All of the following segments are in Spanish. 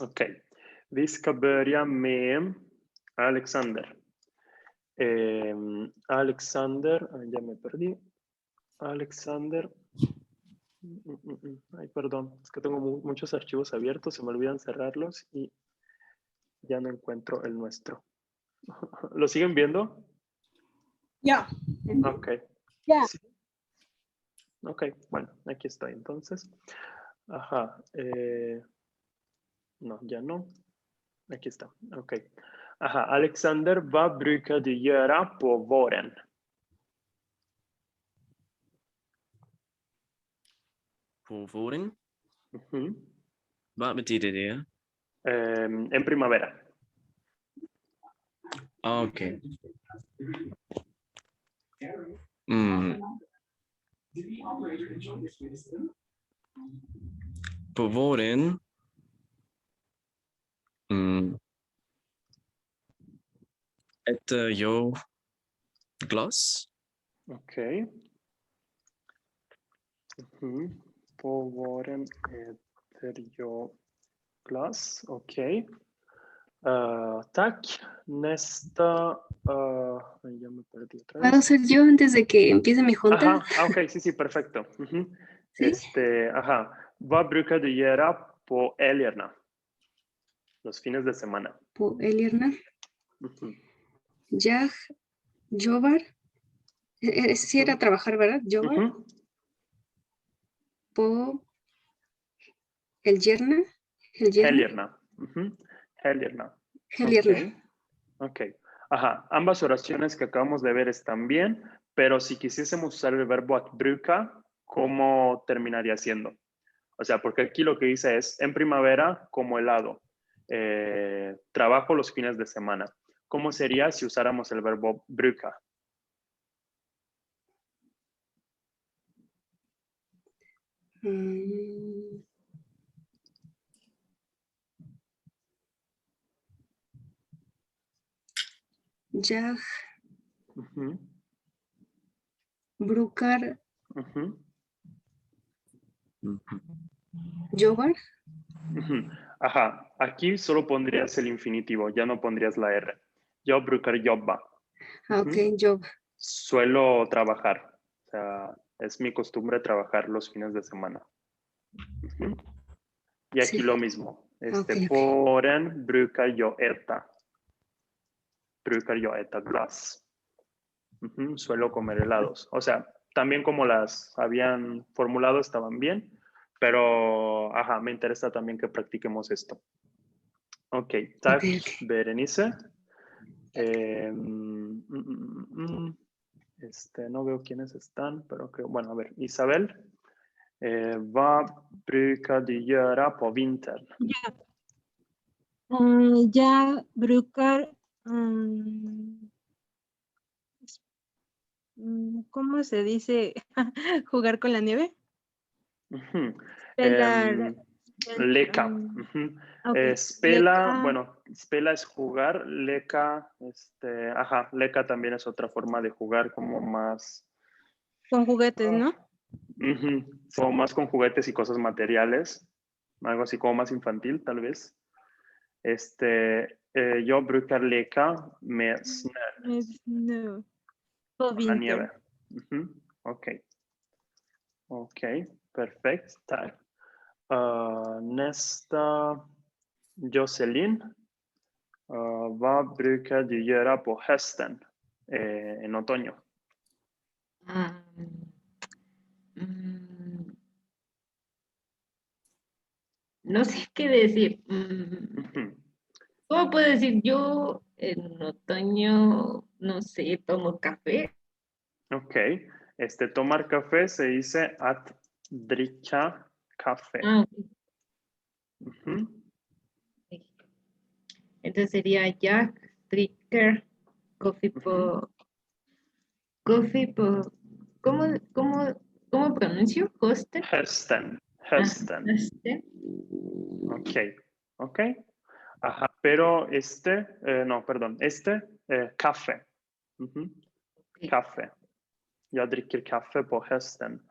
Okej. Vi ska börja med Alexander. Alexander, ya me perdí. Alexander. Ay, perdón, es que tengo muchos archivos abiertos, se me olvidan cerrarlos y ya no encuentro el nuestro. ¿Lo siguen viendo? Ya. Ok. Ya. Sí. Ok, bueno, aquí estoy entonces. Ajá. No, ya no. Aquí está. Ok. Ajá. Alexander, vad brukar du göra på våren? På våren? Ujú. Vad betyder det? En primavera. Ah, okej. Mm. På våren äter jag glass. Ok. Ujú. På våren äter jag glass. Ok. Tack. Nästa. Ya me perdí otra ¿Puedo vez. ser yo antes de que empiece mi junta? Ajá. Ok, sí, perfecto. Ujú. ¿Sí? Ajá. Vad brukar du göra på helgerna? Los fines de semana. På helgerna. Ujú. Jag jobbar. Sí era trabajar, ¿verdad? Jobbar. Ujú. På helgerna. Helgerna. Ujú. Helgerna. Helgerna. Ok. Ajá. Ambas oraciones que acabamos de ver están bien, pero si quisiésemos usar el verbo att bruka, ¿cómo terminaría siendo? O sea, porque aquí lo que dice es, en primavera, como helado. Trabajo los fines de semana. ¿Cómo sería si usáramos el verbo bruka? Jag Ujú. brukar Ujú. jobbar. Ujú. Ajá, aquí solo pondrías el infinitivo, ya no pondrías la R. Yo brukar jobba. Ah, Ujú. ok, job. Suelo trabajar, o sea, es mi costumbre trabajar los fines de semana. Ujú. Y aquí Sí. lo mismo, Ok. Våren brukar jag äta. Brukar jag äta glass. Ujú. Suelo comer helados. O sea, también como las habían formulado estaban bien, pero ajá, me interesa también que practiquemos esto. Ok, tack Ok. Berenice. No veo quiénes están, pero creo, bueno, a ver, Isabel. Vad brukar du göra på vintern? Jag brukar, ¿cómo se dice? Jugar con la nieve. Ujú. Pelar. Leka. Ujú. Okay. Spela, Leka. bueno, spela es jugar, leka, ajá, leka también es otra forma de jugar como más, Con juguetes, ¿no? ujú, como más con juguetes y cosas materiales, algo así como más infantil tal vez. Yo brukar leka med snö, No. På con la nieve. vintern. Ujú. Ok. Ok, perfekt. Tack. Nästa, Jocelyn. Vad brukar du göra på hösten, en otoño? No sé qué decir. Ujú. ¿Cómo puedo decir? Yo en otoño, no sé, tomo café. Ok, tomar café se dice att dricka kaffe. Ah, ok. Ujú. Entonces sería Jack, Dricker, Coffee Ujú. ¿Cómo pronuncio? Hosten. Hösten, Ah, hösten. hosten. Ok, ok. Ajá, pero no, perdón, kaffe. Ujú. Ok. Kaffe. Jag dricker kaffe på hösten.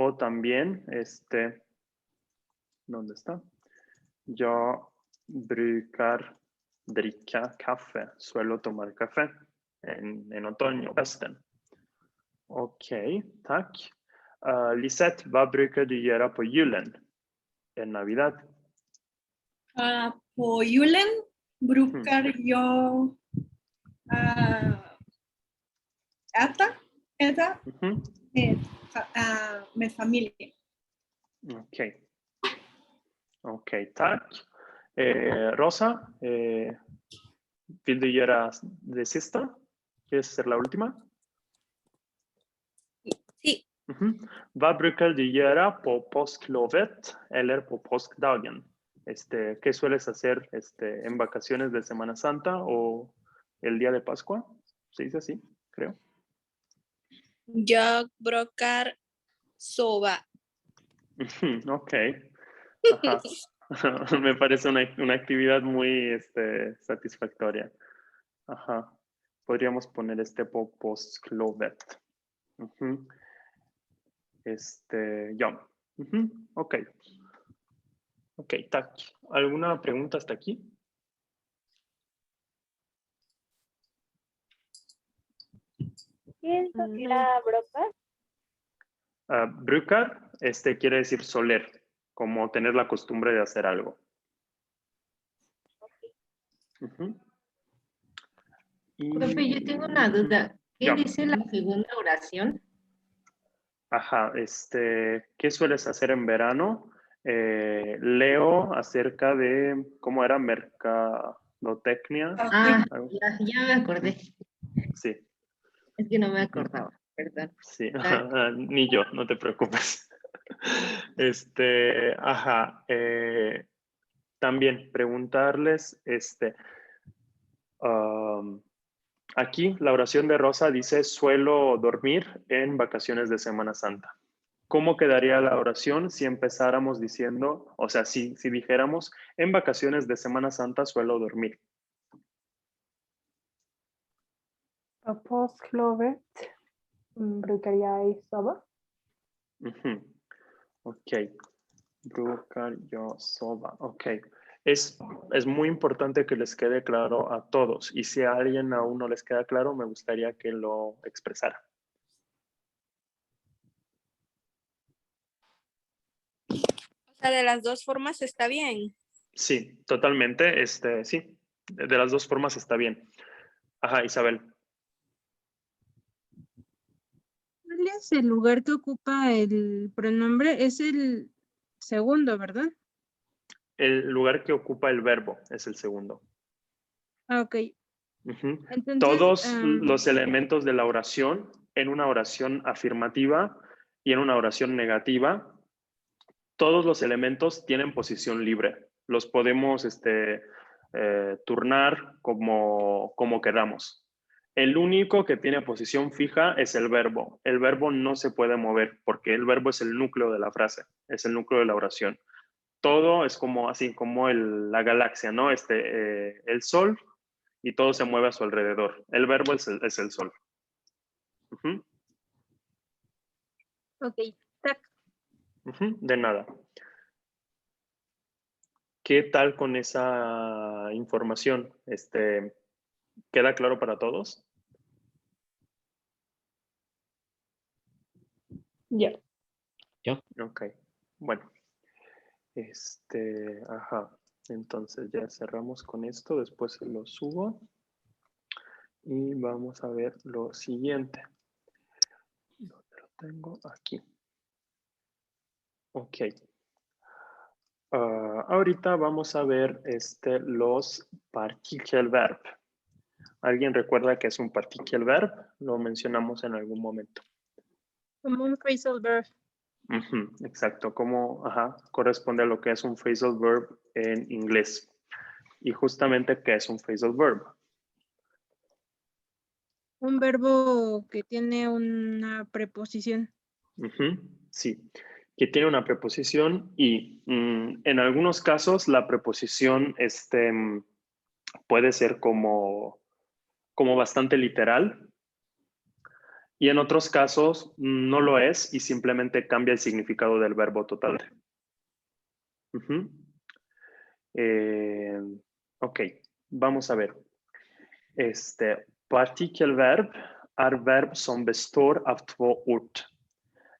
O también, ¿dónde está? Jag brukar dricka kaffe. Suelo tomar café en otoño, hösten. Okej, tack. Lisette, vad brukar du göra på julen? En Navidad. På julen brukar jag äta Mhm. med familjen. Okej. Okej, tack. Rosa, vill du göra det sista? ¿Quieres hacer la última? Sí. Mhm. Vad brukar du göra på påsklovet eller på påskdagen? ¿Qué sueles hacer en vacaciones de Semana Santa o el día de Pascua? ¿Se dice así? Creo. Jag brukar sova. Ujú, ok. Ajá. Me parece una actividad muy satisfactoria. Ajá. Podríamos poner på påsklovet. Ujú. Ja. Ujú, ok. Ok, tack. ¿Alguna pregunta hasta aquí? ¿Qué es lo que era broca? Brukar, quiere decir soler, como tener la costumbre de hacer algo. Ujú. Profe, yo tengo una duda. ¿Qué Ya. dice la segunda oración? Ajá, ¿qué sueles hacer en verano? Leo acerca de, ¿cómo era? Mercadotecnia. Ah, Algo- ya me acordé. Sí, Es que no me acordaba, perdón. sí, Ah. ni yo, no te preocupes. Ajá, también preguntarles, aquí la oración de Rosa dice, suelo dormir en vacaciones de Semana Santa. ¿Cómo quedaría la oración si empezáramos diciendo, o sea, si dijéramos, en vacaciones de Semana Santa suelo dormir? På påsklovet brukar jag sova. Ujú. Ok. Brukar jag sova. Ok. Es muy importante que les quede claro a todos. Y si a alguien aún no les queda claro, me gustaría que lo expresara. O sea, de las dos formas está bien. Sí, totalmente. Sí, de las dos formas está bien. Ajá, Isabel. ¿Cuál es el lugar que ocupa el pronombre? Es el segundo, ¿verdad? El lugar que ocupa el verbo es el segundo. Ah, ok. Ujú. Entonces, Todos los elementos de la oración, en una oración afirmativa y en una oración negativa, todos los elementos tienen posición libre. Los podemos turnar como queramos. El único que tiene posición fija es el verbo. El verbo no se puede mover porque el verbo es el núcleo de la frase, es el núcleo de la oración. Todo es como así, como la galaxia, ¿no? El sol y todo se mueve a su alrededor. El verbo es el sol. Ujú, ok, tac. ujú, de nada. ¿Qué tal con esa información? ¿Queda claro para todos? Ja. Ok, bueno. Ajá. Entonces ya cerramos con esto, después lo subo. Y vamos a ver lo siguiente. ¿Dónde lo tengo? Aquí. Ok. Ahorita vamos a ver los Partikelverb. ¿Alguien recuerda que es un Partikelverb? Lo mencionamos en algún momento. Como un phrasal verb. Ujú, exacto, como corresponde a lo que es un phrasal verb en inglés. Y justamente, ¿qué es un phrasal verb? Un verbo que tiene una preposición. Ujú, sí, que tiene una preposición y en algunos casos la preposición puede ser como bastante literal Y en otros casos no lo es y simplemente cambia el significado del verbo totalmente. Ujú. Ok, vamos a ver. Partikelverb är verb som består av två ord.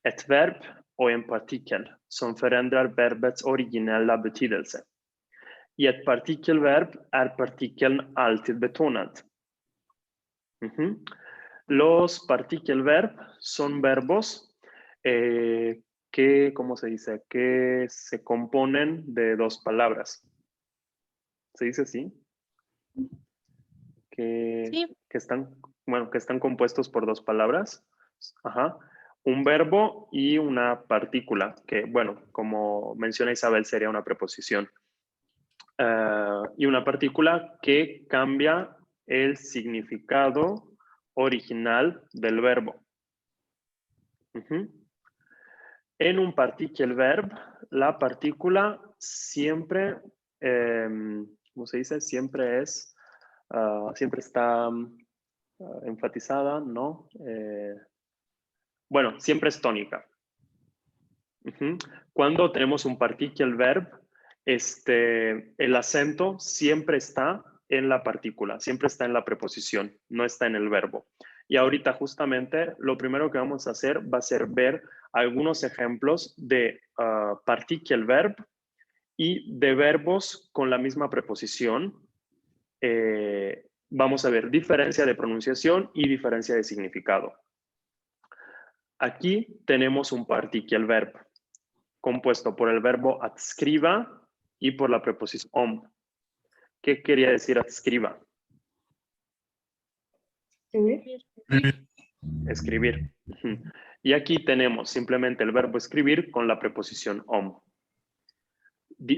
Ett verb och en partikel som förändrar verbets originella betydelse. I ett partikelverb är partikeln alltid betonad. Ujú. Los partikelverb son verbos que, ¿cómo se dice? Que se componen de dos palabras. ¿Se dice así? Sí. Que están compuestos por dos palabras. Ajá. Un verbo y una partícula, que, bueno, como menciona Isabel, sería una preposición. Y una partícula que cambia el significado original del verbo. Ujú. En un partikelverb, la partícula siempre, ¿cómo se dice? Siempre está enfatizada, ¿no? Bueno, siempre es tónica. Ujú. Cuando tenemos un partikelverb, el acento siempre está en la partícula, siempre está en la preposición, no está en el verbo. Y ahorita justamente lo primero que vamos a hacer va a ser ver algunos ejemplos de partikelverb y de verbos con la misma preposición. Vamos a ver diferencia de pronunciación y diferencia de significado. Aquí tenemos un partikelverb compuesto por el verbo adscriba y por la preposición om. ¿Qué quería decir adscriba? Escribir. Ujú. Y aquí tenemos simplemente el verbo escribir con la preposición om.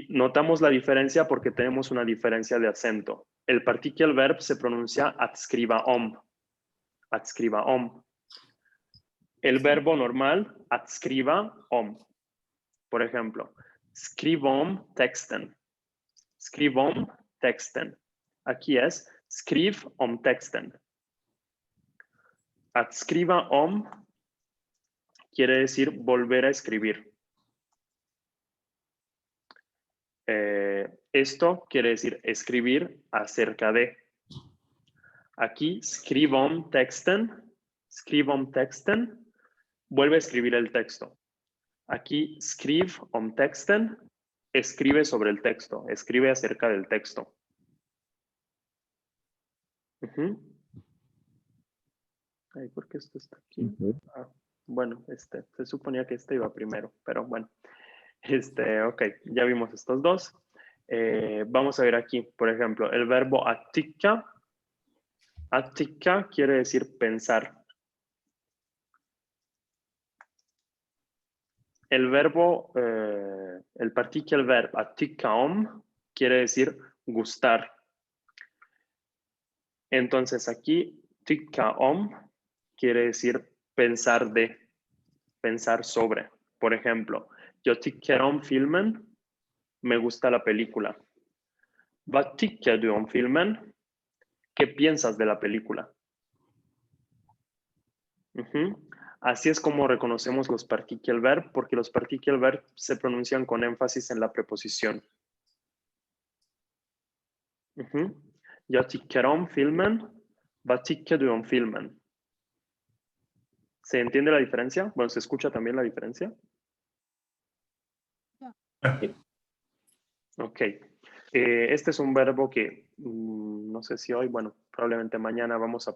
Notamos la diferencia porque tenemos una diferencia de acento. El partikelverb se pronuncia adscriba om. Adscriba om. El verbo normal, adscriba om. Por ejemplo, skrivom texten. Skrivom texten. Aquí es skriv om texten. Adscriba om quiere decir volver a escribir. Esto quiere decir escribir acerca de. Aquí, skrivom texten, vuelve a escribir el texto. Aquí, skriv om texten, escribe sobre el texto, escribe acerca del texto. Ay, ¿por qué esto está aquí? Bueno, se suponía que este iba primero, pero bueno. Ok, ya vimos estos dos. Vamos a ver aquí, por ejemplo, el verbo atika. Atika quiere decir pensar. El verbo, el partikelverb atikaom quiere decir gustar. Entonces aquí, tikaom quiere decir pensar de, pensar sobre. Por ejemplo, yo tycker om filmen, me gusta la película. Vad tycker du om filmen? ¿Qué piensas de la película? Así es como reconocemos los partikelverb, porque los partikelverb se pronuncian con énfasis en la preposición. Jag tycker om filmen. Vad tycker du om filmen? ¿Se entiende la diferencia? Bueno, ¿se escucha también la diferencia? Ok. Este es un verbo que no sé si hoy, bueno, probablemente mañana vamos a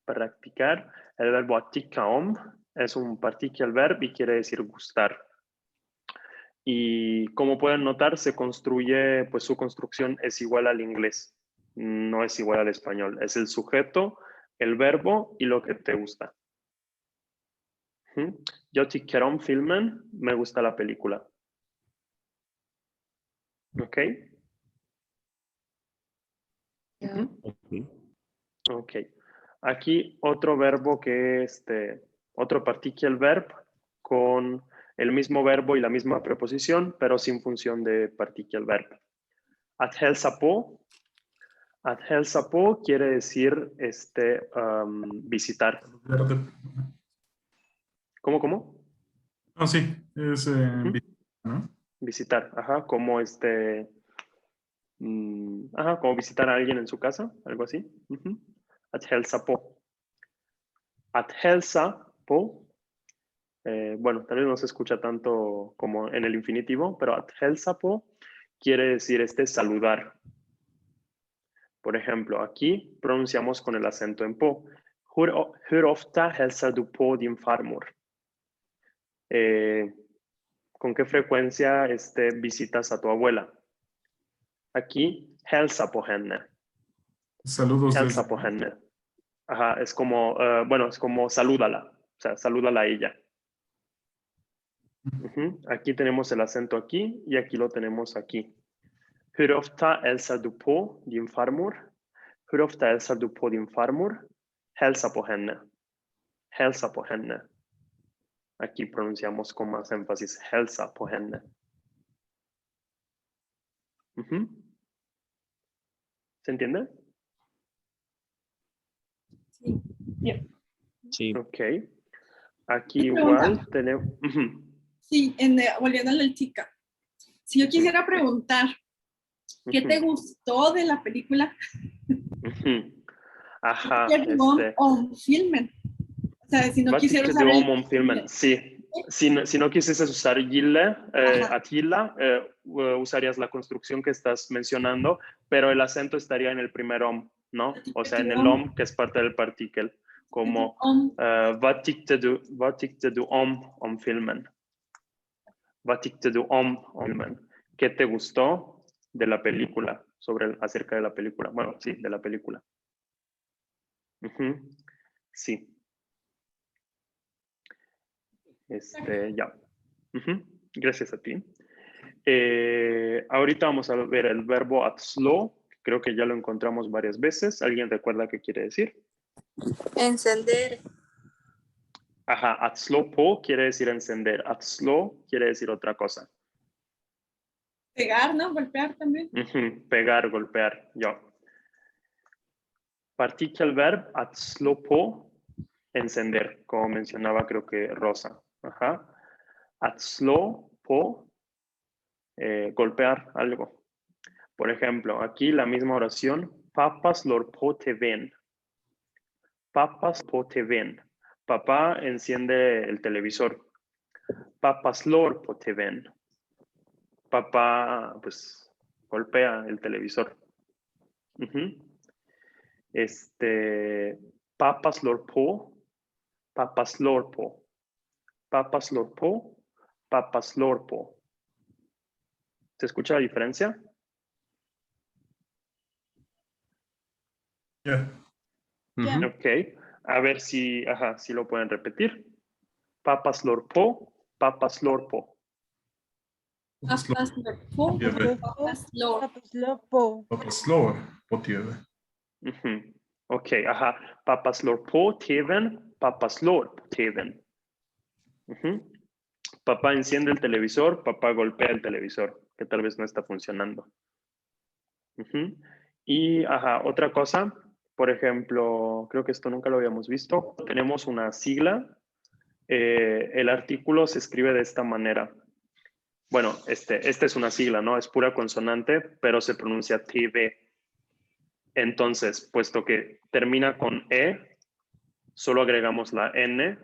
practicar. El verbo atikaom es un partikelverb y quiere decir gustar. Y como pueden notar, se construye, pues su construcción es igual al inglés, no es igual al español. Es el sujeto, el verbo y lo que te gusta. Jag tycker om filmen, me gusta la película. ¿Ok? Ok. Aquí otro verbo que otro partikelverb con el mismo verbo y la misma preposición, pero sin función de partikelverb. Att hälsa på. Att hälsa på quiere decir visitar. ¿Cómo? Ah, sí, es Ujú. ¿no? Visitar, ajá, como como visitar a alguien en su casa, algo así. Ujú. Att hälsa på. Att hälsa på, bueno, tal vez no se escucha tanto como en el infinitivo, pero att hälsa på quiere decir saludar. Por ejemplo, aquí pronunciamos con el acento en po. Hur ofta hälsar du på din farmor? ¿Con qué frecuencia visitas a tu abuela? Aquí, hälsa på henne. Saludos Hälsa desde... på henne. Ajá, es como, es como salúdala. O sea, salúdala a ella. Ujú. Aquí tenemos el acento aquí y aquí lo tenemos aquí. Hur ofta hälsar du på din farmor? Hur ofta hälsar du på din farmor? Hälsa på henne. Hälsa på henne. Aquí pronunciamos con más énfasis. Hälsa på henne. Ujú. ¿Se entiende? Sí. Sí. Ok. Aquí Una pregunta. igual tenemos... Ujú. Sí, volviendo a la chica. Si yo quisiera preguntar, ¿qué te gustó de la película? Ujú. Ajá. Om filmen. O sea, si no Vad quisiera tyckte usar du om filmen? Sí. Si no quisieses usar gille, atila, usarías la construcción que estás mencionando, pero el acento estaría en el primer om, ¿no? O sea, en el om, que es parte del partikel. Como, vad tyckte du om filmen? Vad tyckte du om filmen? ¿Qué te gustó de la película? Acerca de la película. Bueno, sí, de la película. Ujú. Sí. Ya. Ujú. Gracias a ti. Ahorita vamos a ver el verbo att slå. Creo que ya lo encontramos varias veces. ¿Alguien recuerda qué quiere decir? Encender. Ajá, att slå på quiere decir encender. Att slå quiere decir otra cosa. Pegar, ¿no? Golpear también. Ujú. Pegar, golpear, ya. Partikelverb att slå på, encender, como mencionaba creo que Rosa. Ajá. Att slå på, golpear algo. Por ejemplo, aquí la misma oración, pappa slår på TV:n. Pappa slår på TV:n. Papá enciende el televisor. Pappa slår på TV:n. Papá, pues, golpea el televisor. Ujú. Pappa slår på. Pappa slår på. Pappa slår på. Pappa slår på. ¿Se escucha la diferencia? Ya. Ujú. Ok. A ver si lo pueden repetir. Pappa slår på. Pappa slår på. Pappa slår på. TV. Pappa slår. Pappa slår på TV. Ujú. Ok, ajá. Pappa slår på TV:n. Pappa slår på TV:n. Ujú. Papá enciende el televisor. Papá golpea el televisor, que tal vez no está funcionando. Ujú. Y, otra cosa. Por ejemplo, creo que esto nunca lo habíamos visto. Tenemos una sigla. El artículo se escribe de esta manera. Bueno, esta es una sigla, ¿no? Es pura consonante, pero se pronuncia TV. Entonces, puesto que termina con E, solo agregamos la N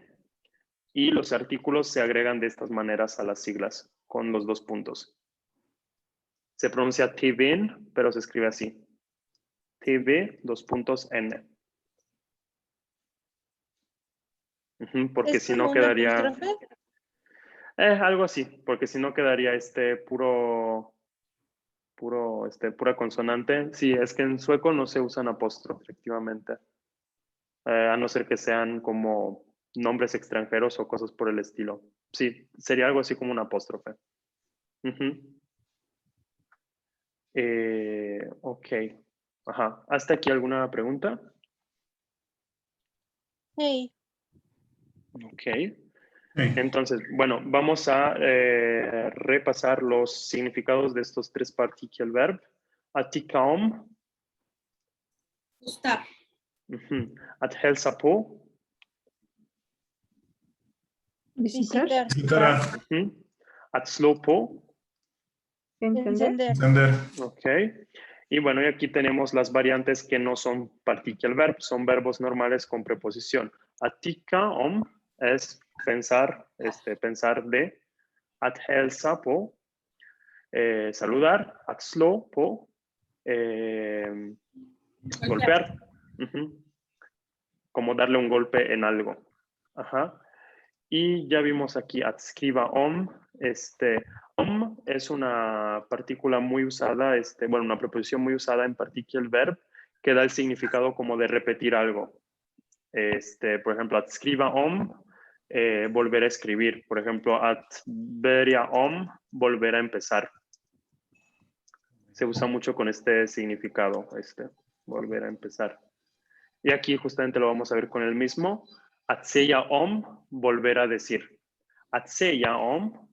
y los artículos se agregan de estas maneras a las siglas, con los dos puntos. Se pronuncia TV:n, pero se escribe así. TV, N. Porque si no quedaría... algo así, porque si no quedaría pura consonante. Sí, es que en sueco no se usan apóstrofos, efectivamente. A no ser que sean como nombres extranjeros o cosas por el estilo. Sí, sería algo así como un apóstrofe. Ok. Ajá. ¿Hasta aquí alguna pregunta? Sí. Ok. Hey. Entonces, bueno, vamos a repasar los significados de estos tres partikelverb. Att tycka om, Gustar. Att hälsa på. Visitar. Visitar. Att slå på. Encender. Encender. Ok. Y bueno, y aquí tenemos las variantes que no son partikel verb, son verbos normales con preposición. Att tycka om es pensar, pensar de. Att hälsa på, saludar. Att slå på, golpear. Como darle un golpe en algo. Ajá. Y ya vimos aquí att skriva om. Om es una partícula muy usada, bueno, una preposición muy usada en partikel verb que da el significado como de repetir algo. Por ejemplo, att skriva om, volver a escribir. Por ejemplo, att börja om, volver a empezar. Se usa mucho con este significado, volver a empezar. Y aquí justamente lo vamos a ver con el mismo. Att säga om, volver a decir. Att säga om,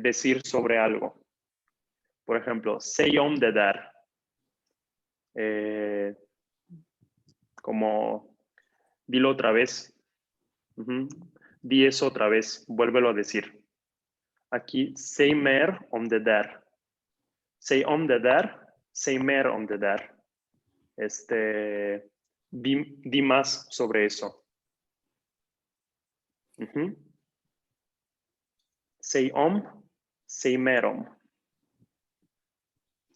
decir sobre algo. Por ejemplo, säg om det där. Como, dilo otra vez. Di eso otra vez, vuélvelo a decir. Aquí, säg mer om det där. Säg om det där, säg mer om det där. Di más sobre eso. Säg om, säg mer om.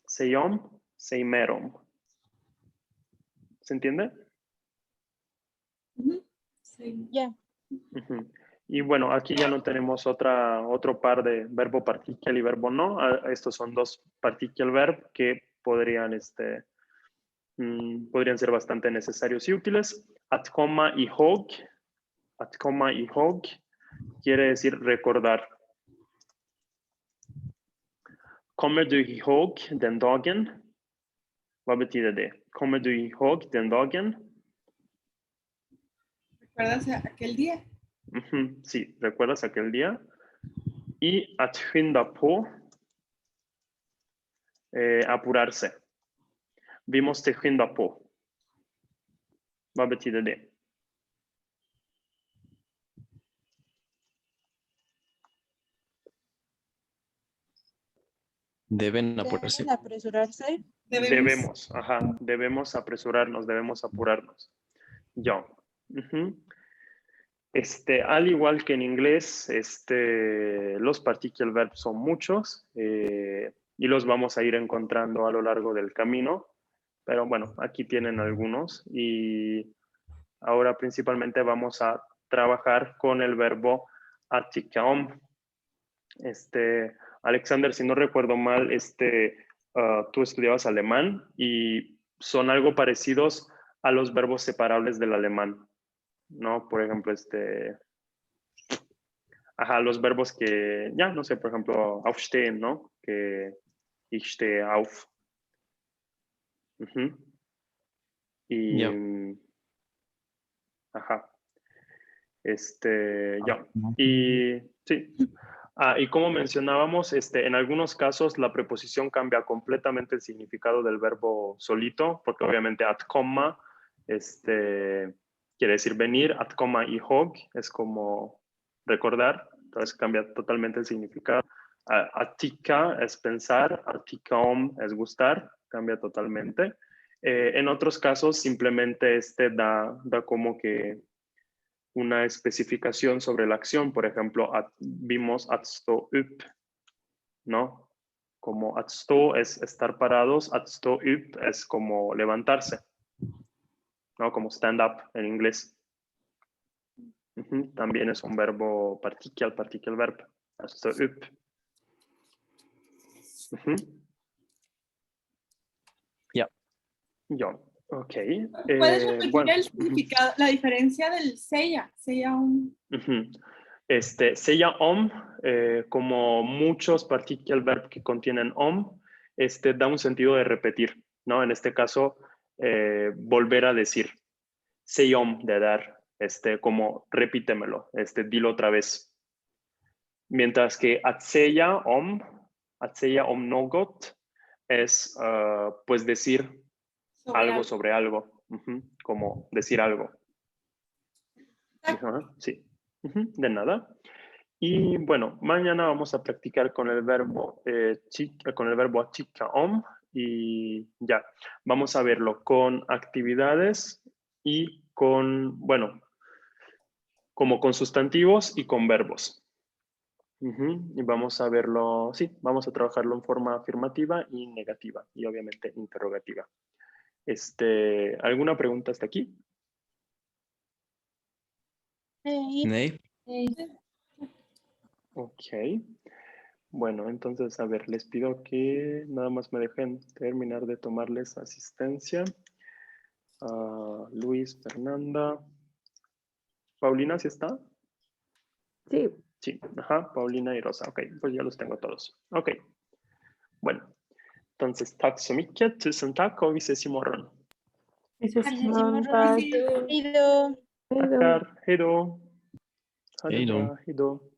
Säg om, säg mer om. ¿Se entiende? Sí. Ya. Y bueno, aquí ya no tenemos otro par de verbo partikel y verbo no. Estos son dos partikel verb que podrían ser bastante necesarios y útiles. Att komma ihåg. Att komma ihåg quiere decir recordar. Kommer du ihåg den dagen? Vad betyder det? Kommer du ihåg den dagen? ¿Recuerdas aquel día? Sí, ¿recuerdas aquel día? Y att skynda på, apurarse. Vi måste skynda på. Vad betyder det? Deben apurarse. Deben apresurarse. Debemos apresurarnos, debemos apurarnos. Ya. Al igual que en inglés, los particle verbs son muchos y los vamos a ir encontrando a lo largo del camino. Pero bueno, aquí tienen algunos y ahora principalmente vamos a trabajar con el verbo att tycka om. Alexander, si no recuerdo mal, tú estudiabas alemán y son algo parecidos a los verbos separables del alemán, ¿no? Por ejemplo, los verbos que, ya, no sé, por ejemplo, aufstehen, ¿no? Que ich stehe auf. Y, Ya. ya. Y, sí. Y como mencionábamos, en algunos casos la preposición cambia completamente el significado del verbo solito, porque obviamente att komma quiere decir venir, att komma ihåg es como recordar, entonces cambia totalmente el significado. Att tycka es pensar, att tycka om es gustar, cambia totalmente. En otros casos simplemente da como que una especificación sobre la acción. Por ejemplo, vimos att stå upp, ¿no? Como att stå es estar parados, att stå upp es como levantarse, ¿no? Como stand up en inglés. También es un verbo partikel verb, att stå upp. Ya. Ya. Ok. ¿Puedes repetir el significado, la diferencia del säga? Säga om. Säga om, como muchos partikel verb que contienen om, da un sentido de repetir, ¿no? En este caso, volver a decir. Säg om det där, como repítemelo, dilo otra vez. Mientras que att säga om något es, pues decir algo sobre algo, como decir algo. Ajá, sí, de nada. Y bueno, mañana vamos a practicar con el verbo chica-om y ya, vamos a verlo con actividades y con, bueno, como con sustantivos y con verbos. Y vamos a verlo, sí, vamos a trabajarlo en forma afirmativa y negativa y obviamente interrogativa. ¿Alguna pregunta hasta aquí? Nee. Ok. Bueno, entonces, a ver, les pido que nada más me dejen terminar de tomarles asistencia. Luis, Fernanda. ¿Paulina sí está? Sí. Sí, ajá, Paulina y Rosa. Ok, pues ya los tengo todos. Ok. Bueno, entonces, tack så mycket. Tusen tack och vi ses imorgon. Ido. Tackar. Hej då. Ha det Hej då. bra. Hej då.